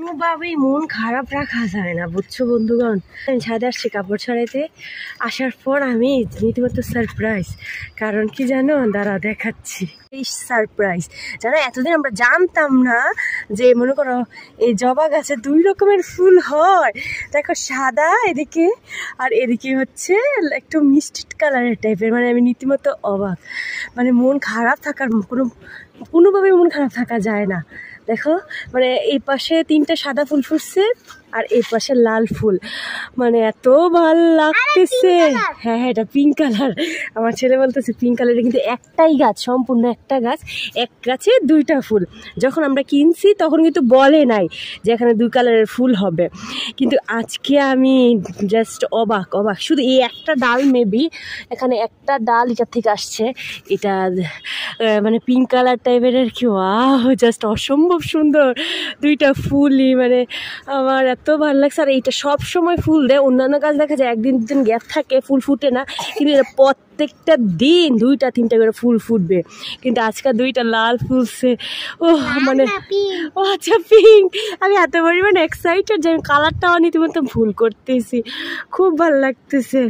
কোনোভাবেই মন খারাপ রাখা যায় না, বুঝছো বন্ধুগণ। ছাদে আসছি কাপড় ছড়াইতে, আসার পর আমি রীতিমতো সারপ্রাইজ। কারণ কি জানো, দাঁড়া দেখাচ্ছি। এই সারপ্রাইজ জানো, এতদিন আমরা জানতাম না যে মনে করো এই জবা গাছে 2 রকমের ফুল হয়। দেখো সাদা এদিকে, আর এদিকে হচ্ছে একটু মিষ্টি কালারের টাইপের। মানে আমি রীতিমতো অবাক, মানে মন খারাপ থাকার কোনোভাবে মন খারাপ থাকা যায় না। দেখো মানে এই পাশে 3টা সাদা ফুল ফুটছে, আর এই পাশে লাল ফুল। মানে এত ভাল লাগতেছে। হ্যাঁ হ্যাঁ, এটা পিঙ্ক কালার। আমার ছেলে বলতেছে পিঙ্ক কালারের, কিন্তু একটাই গাছ, সম্পূর্ণ একটা গাছ, এক গাছে 2টা ফুল। যখন আমরা কিনছি তখন কিন্তু বলে নাই যে এখানে 2 কালারের ফুল হবে, কিন্তু আজকে আমি জাস্ট অবাক অবাক। শুধু এই একটা ডাল, মেবি এখানে একটা ডাল এটা থেকে আসছে, এটা মানে পিঙ্ক কালার টাইপের আর কি। জাস্ট অসম্ভব সুন্দর 2টা ফুলই, মানে আমার এত ভালো লাগছে। আর এইটা সব সময় ফুল দেয়, অন্যান্য গাছ দেখা যায় 1 দিন গ্যাপ থাকে, ফুল ফুটে না, কিন্তু এটা প্রত্যেকটা দিন 2টা 3টা করে ফুল ফুটবে। কিন্তু আজকে 2টা লাল ফুলছে। ও মানে ও আচ্ছা পিঙ্ক। আমি এত পরিমাণ এক্সাইটেড যে আমি কালারটাও রীতিমতো ভুল করতেছি, খুব ভালো লাগতেছে।